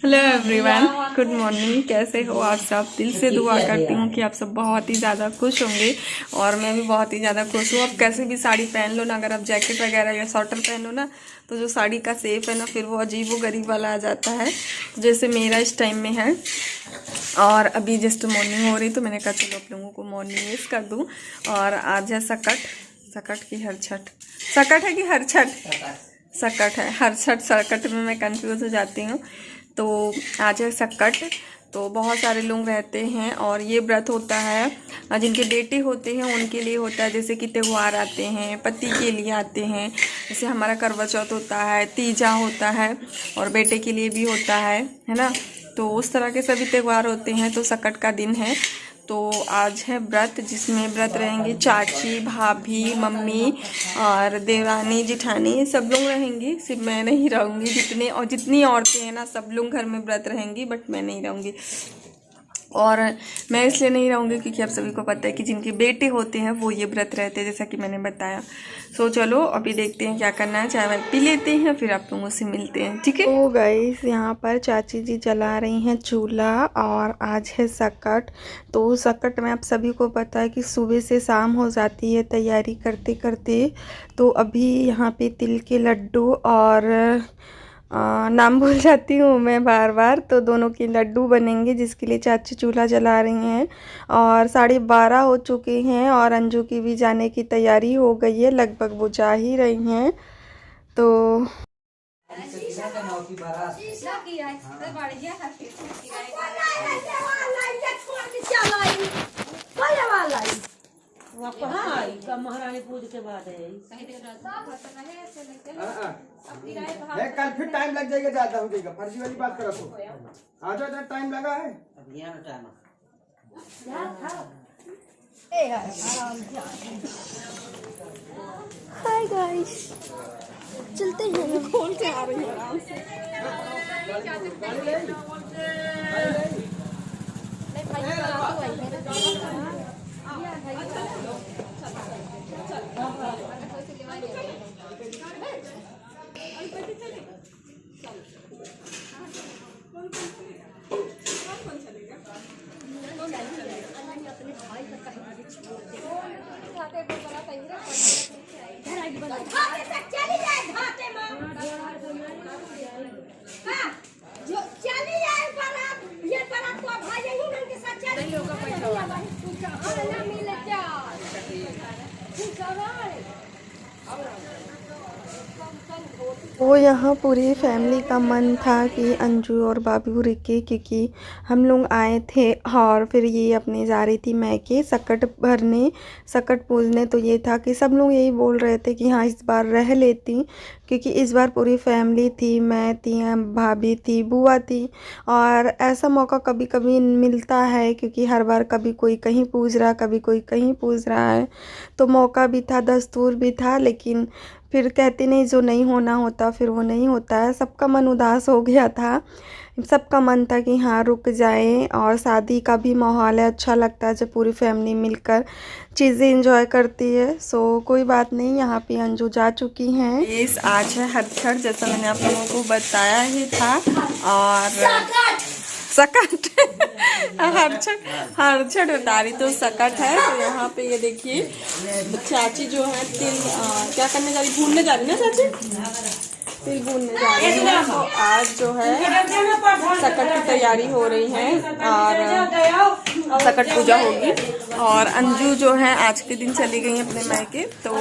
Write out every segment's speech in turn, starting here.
Hello everyone, good morning. कैसे हो आप सब? दिल से दुआ करती हूँ कि आप सब बहुत ही ज़्यादा खुश होंगे और मैं भी बहुत ही ज़्यादा खुश हूँ। अब कैसे भी साड़ी पहन लो ना, अगर आप जैकेट वगैरह या स्वेटर पहन लो ना, तो जो साड़ी का शेप है ना, फिर वो अजीब व गरीब वाला आ जाता है, जैसे मेरा इस टाइम में है। और अभी जस्ट मॉर्निंग हो रही, तो मैंने कहा चलो आप लोगों को मॉर्निंग यूज़ कर दूँ। और आज है सकट की हरछठ, सकट है कि हरछठ? सकट है, हरछठ सकट में मैं कंफ्यूज हो जाती हूँ। तो आज है सकट। तो बहुत सारे लोग रहते हैं और ये व्रत होता है जिनके बेटे होते हैं उनके लिए होता है। जैसे कि त्यौहार आते हैं, पति के लिए आते हैं, जैसे हमारा करवा चौथ होता है, तीजा होता है, और बेटे के लिए भी होता है ना। तो उस तरह के सभी त्यौहार होते हैं। तो सकट का दिन है, तो आज है व्रत, जिसमें व्रत रहेंगे चाची, भाभी, मम्मी और देवरानी, जिठानी, सब लोग रहेंगी। सिर्फ मैं नहीं रहूँगी। जितनी औरतें हैं ना, सब लोग घर में व्रत रहेंगी, बट मैं नहीं रहूँगी। और मैं इसलिए नहीं रहूँगी क्योंकि आप सभी को पता है कि जिनके बेटे होते हैं वो ये व्रत रहते हैं, जैसा कि मैंने बताया। सो चलो अभी देखते हैं क्या करना है, चाय वाय पी लेते हैं, फिर आप लोगों से मिलते हैं, ठीक है? तो गाइस, यहाँ पर चाची जी जला रही हैं चूल्हा और आज है सकट। तो सकट में आप सभी को पता है कि सुबह से शाम हो जाती है तैयारी करते करते। तो अभी यहाँ पे तिल के लड्डू और नाम भूल जाती हूँ मैं बार बार, तो दोनों के लड्डू बनेंगे, जिसके लिए चाची चूल्हा जला रही हैं। और 12:30 हो चुके हैं और अंजू की भी जाने की तैयारी हो गई है, लगभग वो जा ही रही हैं। तो महारानी पूज के बाद है कल फिर टाइम लग जाएगा, ज्यादा हो जाएगा, फर्जी वाली बात करो तो आ जाओ, इतना टाइम लगा है। हाय गाइस, चलते हैं। खोल के आ रही है आराम से। वो यहाँ पूरी फैमिली का मन था कि अंजू और बाबू रुके, क्योंकि हम लोग आए थे और फिर ये अपने जा रही थी मैके सकट भरने, सकट पूजने। तो ये था कि सब लोग यही बोल रहे थे कि हाँ इस बार रह लेती, क्योंकि इस बार पूरी फैमिली थी, मैं थी, भाभी थी, बुआ थी। और ऐसा मौका कभी कभी मिलता है, क्योंकि हर बार कभी कोई कहीं पूज रहा, कभी कोई कहीं पूज रहा है। तो मौका भी था, दस्तूर भी था, लेकिन फिर कहते नहीं, जो नहीं होना होता फिर वो नहीं होता है। सबका मन उदास हो गया था, सबका मन था कि हाँ रुक जाए। और शादी का भी माहौल है, अच्छा लगता है जब पूरी फैमिली मिलकर चीज़ें एंजॉय करती है। सो कोई बात नहीं, यहाँ पे अंजू जा चुकी हैं। इस आज है हरछठ, जैसा मैंने आप लोगों को बताया ही था। और सकट हरछठ बता रही, तो सकट है। तो यहाँ पे ये देखिए, चाची जो है तिल क्या करने जा रही, भूनने जा रही ना चाची, तिल भूनने जा रही है। तो आज जो है सकट की तैयारी हो रही है और सकट पूजा होगी। और अंजू जो है आज के दिन चली गई अपने मायके। तो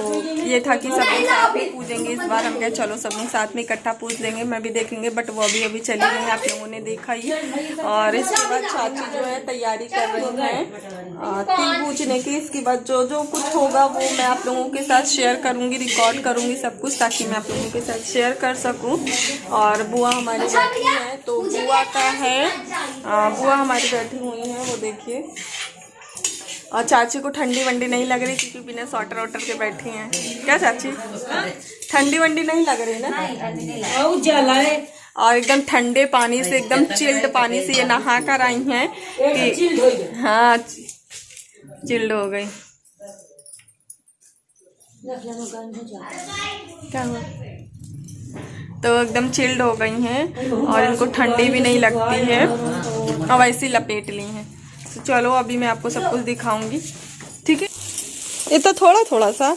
ये था कि सब लोग साथ में पूजेंगे इस बार। हम कहे चलो सब लोग साथ में इकट्ठा पूज लेंगे, मैं भी देखेंगे, बट वो अभी चली गई, आप लोगों ने देखा ही। और इसके बाद चाची जो है तैयारी कर रही है तिल पूजने की। इसके बाद जो जो कुछ होगा वो मैं आप लोगों के साथ शेयर करूंगी, रिकॉर्ड करूंगी सब कुछ, ताकि मैं आप लोगों के साथ शेयर कर सकूं। और बुआ हमारी बैठी है, तो बुआ का है, बुआ हमारी बैठी हुई है, वो देखिए। और चाची को ठंडी वंडी नहीं लग रही, क्योंकि बिना स्वेटर वोटर के बैठी हैं। क्या चाची, ठंडी वंडी नहीं लग रही ना? और एकदम ठंडे पानी से, एकदम चिल्ड पानी से ये नहा कर आई हैं कि हाँ चिल्ड हो गई। क्या हुआ? तो एकदम चिल्ड हो गई हैं और इनको ठंडी भी नहीं लगती है और वैसे ही लपेट ली हैं। तो चलो अभी मैं आपको सब कुछ दिखाऊंगी, ठीक है। ये तो थोड़ा थोड़ा सा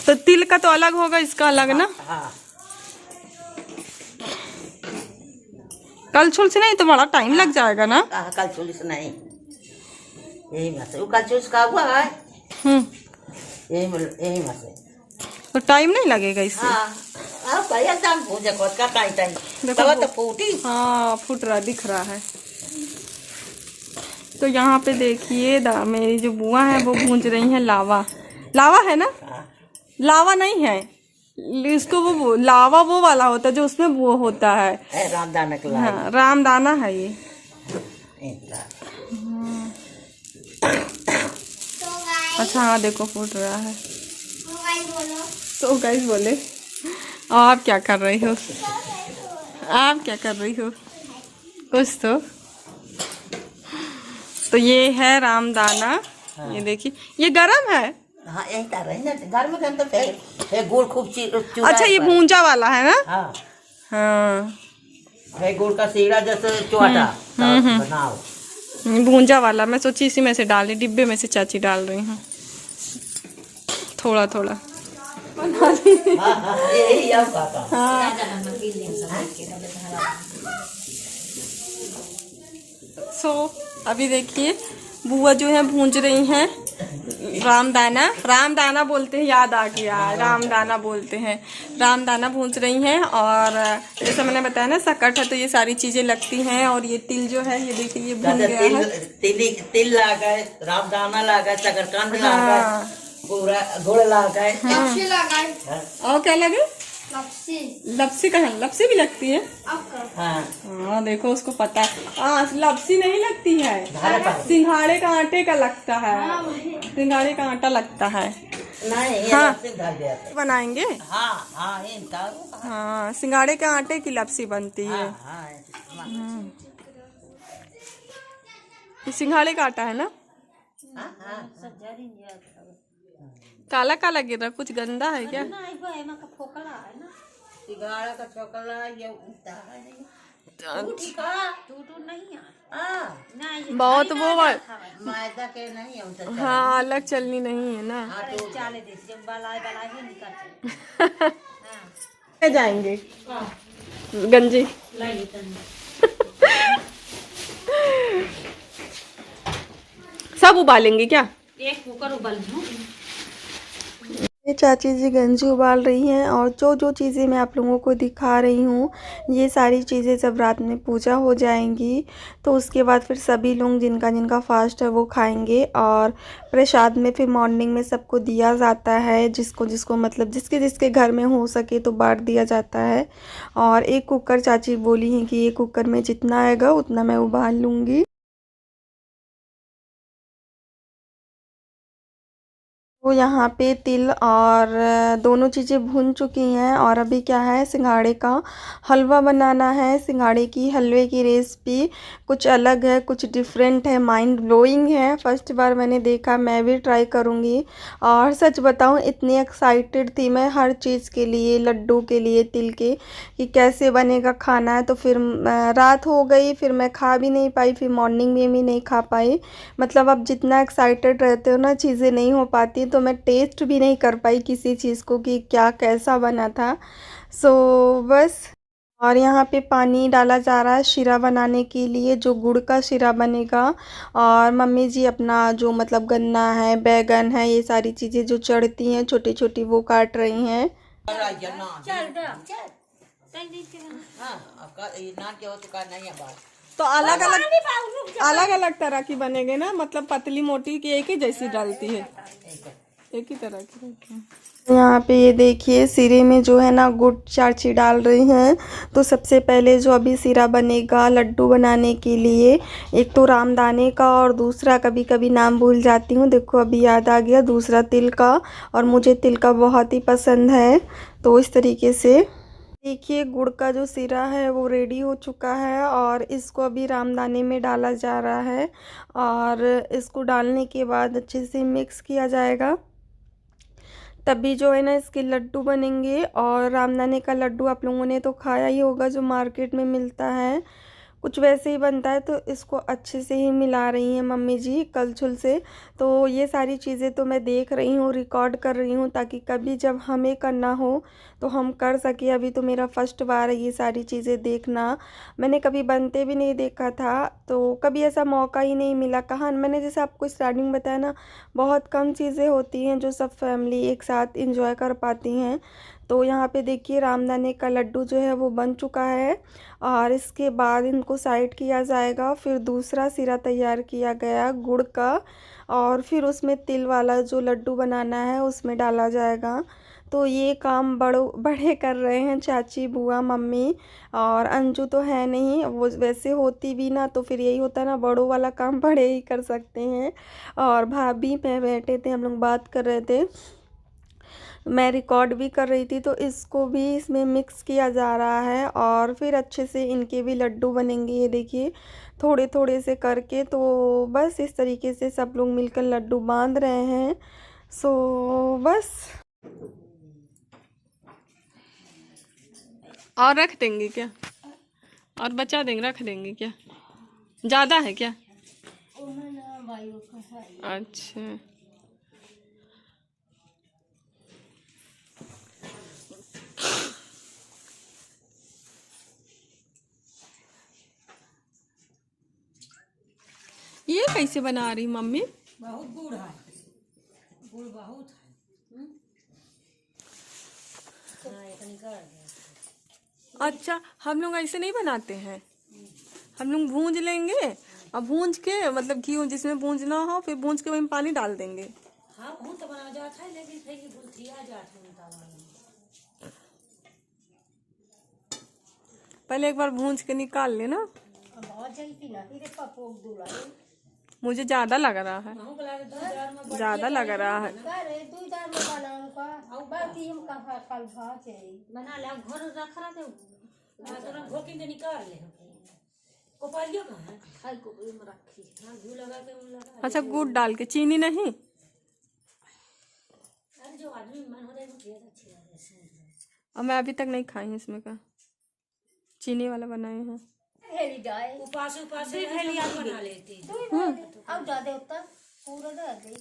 तो तिल का तो अलग होगा, इसका अलग ना। कल छुल से नहीं तो बड़ा टाइम लग जाएगा ना। कल छुल से नहीं, यही में से वो कल छुल का हुआ है। यही में से तो टाइम नहीं लगेगा इससे। तो फूटी। हाँ फूट रहा दिख रहा है। तो यहाँ पे देखिए मेरी जो बुआ है वो भूंज रही हैं लावा। लावा है ना, लावा नहीं है इसको, वो लावा वो वाला होता है जो उसमें वो होता है रामदाना का। हाँ रामदाना है ये। अच्छा हाँ देखो फूट रहा है। तो गाइस बोले आप क्या कर रही हो, आप क्या कर रही हो कुछ तो ये है रामदाना। हाँ। ये देखिए ये गरम है। हाँ यही कर रही है ना, घर में तो फिर गुड़ खूब अच्छा ये भूंजा वाला है ना। हाँ हाँ गुड़ का सीरा जैसे चुआटा बनाओ। भूंजा वाला मैं सोची इसी में से डाल दी, डिब्बे में से चाची डाल रही हूँ थोड़ा थोड़ा। सो अभी देखिए बुआ जो है भूंज रही हैं रामदाना। रामदाना बोलते हैं, याद आ गया, रामदाना बोलते हैं। रामदाना भूंज रही हैं और जैसा मैंने बताया ना सकट है तो ये सारी चीजें लगती हैं। और ये तिल जो है ये देखिए ये भून गया है। तिल लागा है, रामदाना लागा है, शकरकंद लागा है, पूरा गुड़ लागा है। और क्या लगे? लपसी का है, लपसी भी लगती है। हाँ देखो उसको पता है। हाँ लपसी नहीं लगती है, सिंघाड़े का आटे का लगता है, सिंघाड़े का आटा लगता है। नहीं हाँ बनाएंगे। हाँ सिंघाड़े के आटे की लपसी बनती है। ये सिंघाड़े का आटा है ना। काला काला गिर रहा, कुछ गंदा है क्या? बहुत वो मैदा के नहीं है। हाँ अलग चलनी नहीं है ना। जाएंगे गंजी सब उबालेंगे क्या? एक कुकर उबाल दूं। ये चाची जी गंजी उबाल रही हैं और जो जो चीज़ें मैं आप लोगों को दिखा रही हूँ ये सारी चीज़ें जब रात में पूजा हो जाएंगी तो उसके बाद फिर सभी लोग जिनका जिनका फास्ट है वो खाएंगे। और प्रसाद में फिर मॉर्निंग में सबको दिया जाता है, जिसको जिसको मतलब जिसके जिसके घर में हो सके तो बांट दिया जाता है। और एक कुकर चाची बोली हैं कि एक कुकर में जितना आएगा उतना मैं उबाल लूँगी। वो यहाँ पे तिल और दोनों चीज़ें भून चुकी हैं और अभी क्या है सिंघाड़े का हलवा बनाना है। सिंघाड़े की हलवे की रेसिपी कुछ अलग है, कुछ डिफरेंट है, माइंड ब्लोइंग है। फर्स्ट बार मैंने देखा, मैं भी ट्राई करूँगी। और सच बताऊँ इतनी एक्साइटेड थी मैं हर चीज़ के लिए, लड्डू के लिए, तिल के, कि कैसे बनेगा खाना है। तो फिर रात हो गई, फिर मैं खा भी नहीं पाई, फिर मॉर्निंग में भी नहीं खा पाई। मतलब अब जितना एक्साइटेड रहते हो ना चीज़ें नहीं हो पाती, तो मैं टेस्ट भी नहीं कर पाई किसी चीज़ को कि क्या कैसा बना था। सो बस। और यहाँ पे पानी डाला जा रहा है शीरा बनाने के लिए, जो गुड़ का शीरा बनेगा। और मम्मी जी अपना जो मतलब गन्ना है, बैगन है, ये सारी चीज़ें जो चढ़ती हैं छोटी छोटी वो काट रही हैं। तो अलग अलग तरह की बनेंगे ना, मतलब पतली मोटी की एक ही जैसी डालती है, एक ही तरह की। यहाँ पे ये देखिए सिरे में जो है ना गुड़ चाची डाल रही हैं। तो सबसे पहले जो अभी सिरा बनेगा लड्डू बनाने के लिए, एक तो रामदाने का और दूसरा कभी कभी नाम भूल जाती हूँ, देखो अभी याद आ गया, दूसरा तिल का। और मुझे तिल का बहुत ही पसंद है। तो इस तरीके से देखिए गुड़ का जो सिरा है वो रेडी हो चुका है और इसको अभी रामदाने में डाला जा रहा है। और इसको डालने के बाद अच्छे से मिक्स किया जाएगा। तभी जो है ना इसके लड्डू बनेंगे। और रामदाने का लड्डू आप लोगों ने तो खाया ही होगा, जो मार्केट में मिलता है कुछ वैसे ही बनता है। तो इसको अच्छे से ही मिला रही हैं मम्मी जी कलछुल से। तो ये सारी चीज़ें तो मैं देख रही हूँ, रिकॉर्ड कर रही हूँ, ताकि कभी जब हमें करना हो तो हम कर सके। अभी तो मेरा फर्स्ट बार है ये सारी चीज़ें देखना, मैंने कभी बनते भी नहीं देखा था, तो कभी ऐसा मौका ही नहीं मिला। कहाँ मैंने जैसे आपको स्टार्टिंग बताया ना, बहुत कम चीज़ें होती हैं जो सब फैमिली एक साथ इंजॉय कर पाती हैं। तो यहाँ पे देखिए रामदाने का लड्डू जो है वो बन चुका है, और इसके बाद इनको साइड किया जाएगा। फिर दूसरा सिरा तैयार किया गया गुड़ का, और फिर उसमें तिल वाला जो लड्डू बनाना है उसमें डाला जाएगा। तो ये काम बड़े कर रहे हैं, चाची, बुआ, मम्मी। और अंजू तो है नहीं, वो वैसे होती भी ना तो फिर यही होता ना, बड़ों वाला काम बड़े ही कर सकते हैं। और भाभी पे बैठे थे, हम लोग बात कर रहे थे, मैं रिकॉर्ड भी कर रही थी। तो इसको भी इसमें मिक्स किया जा रहा है, और फिर अच्छे से इनके भी लड्डू बनेंगे। ये देखिए थोड़े थोड़े से करके, तो बस इस तरीके से सब लोग मिलकर लड्डू बांध रहे हैं। सो बस। और रख देंगे क्या? और बचा देंगे, रख देंगे क्या? ज़्यादा है क्या? अच्छा, ये कैसे बना रही मम्मी? बहुत गुड़ है, गुड़ बहुत है। अच्छा, हम लोग ऐसे नहीं बनाते हैं, हम लोग भूंज लेंगे, और भूंज के मतलब घी जिसमें भूंजना हो, फिर भूंज के वहीं पानी डाल देंगे। हाँ भून तो बना जाता है, लेकिन फिर ये गुलथिया जाता है। पहले एक बार भूंज के निकाल लेना। बहुत जल्दी ना फिर पपोक दूला मुझे ज्यादा लग रहा है, ज्यादा लग रहा है। बना ले, घर रख रहा थे, घोर के निकाल ले। कोपालियो कहाँ है? हाय को में रखी, हाँ घी लगा के लगा। अच्छा, गुड़ डाल के, चीनी नहीं? अरे जो आदमी मन हो जाए वो किया अच्छी बात है। और मैं अभी तक नहीं खाई हूँ इसमें का, चीनी वाला बनाए हैं। उपास बना लेती अब ज्यादा होता पूरा दे।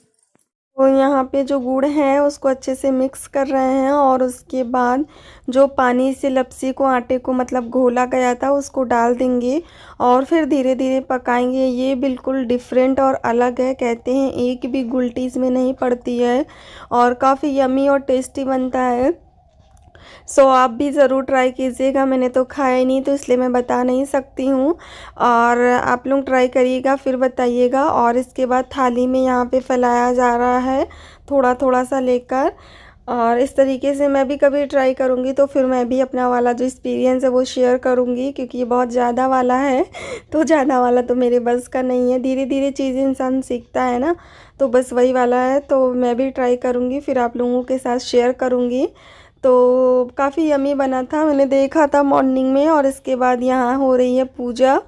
तो यहाँ पे जो गुड़ है उसको अच्छे से मिक्स कर रहे हैं, और उसके बाद जो पानी से लपसी को, आटे को मतलब घोला गया था, उसको डाल देंगे, और फिर धीरे धीरे पकाएंगे। ये बिल्कुल डिफरेंट और अलग है, कहते हैं एक भी गुलटी इसमें नहीं पड़ती है, और काफ़ी यमी और टेस्टी बनता है। सो आप भी ज़रूर ट्राई कीजिएगा, मैंने तो खाया ही नहीं तो इसलिए मैं बता नहीं सकती हूँ, और आप लोग ट्राई करिएगा फिर बताइएगा। और इसके बाद थाली में यहाँ पे फैलाया जा रहा है थोड़ा थोड़ा सा लेकर, और इस तरीके से मैं भी कभी ट्राई करूँगी तो फिर मैं भी अपना वाला जो एक्सपीरियंस है वो शेयर करूँगी, क्योंकि ये बहुत ज़्यादा वाला है, तो ज़्यादा वाला तो मेरे बस का नहीं है। धीरे धीरे चीज़ें इंसान सीखता है ना, तो बस वही वाला है। तो मैं भी ट्राई करूँगी, फिर आप लोगों के साथ शेयर करूँगी। तो काफ़ी यमी बना था, मैंने देखा था मॉर्निंग में। और इसके बाद यहाँ हो रही है पूजा,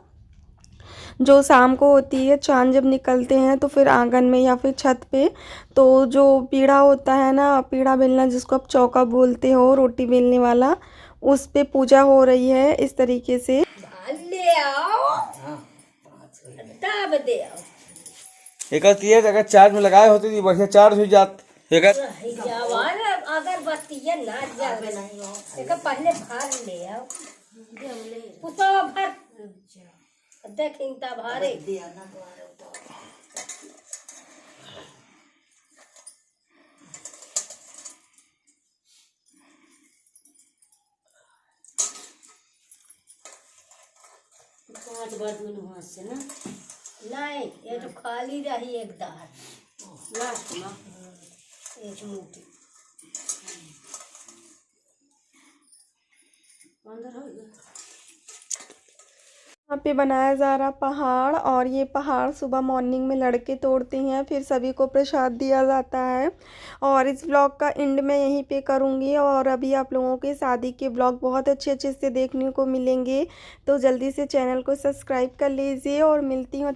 जो शाम को होती है। चांद जब निकलते हैं तो फिर आंगन में या फिर छत पे, तो जो पीढ़ा होता है ना, पीढ़ा बेलना जिसको आप चौका बोलते हो, रोटी बेलने वाला, उस पे पूजा हो रही है इस तरीके से। ले आओ तब दे आओ। एक अगर चार्ज में लगाए होते तो बढ़िया चार्ज हो जात। जवान अगरबत्ती है ना जावे नहीं हो, एक पहले भार ले आओ, पुतो भर देखें तब भारे दिया ना तुम्हारे पांच बार दोनों हाथ से ना, नहीं ये तो खाली रही एक दार लास्ट में एक मुट्ठी अंदर हो गया। यहाँ पे बनाया जा रहा पहाड़, और ये पहाड़ सुबह मॉर्निंग में लड़के तोड़ते हैं, फिर सभी को प्रसाद दिया जाता है। और इस ब्लॉग का एंड मैं यहीं पे करूँगी, और अभी आप लोगों के शादी के ब्लॉग बहुत अच्छे अच्छे से देखने को मिलेंगे, तो जल्दी से चैनल को सब्सक्राइब कर लीजिए। और मिलती हूँ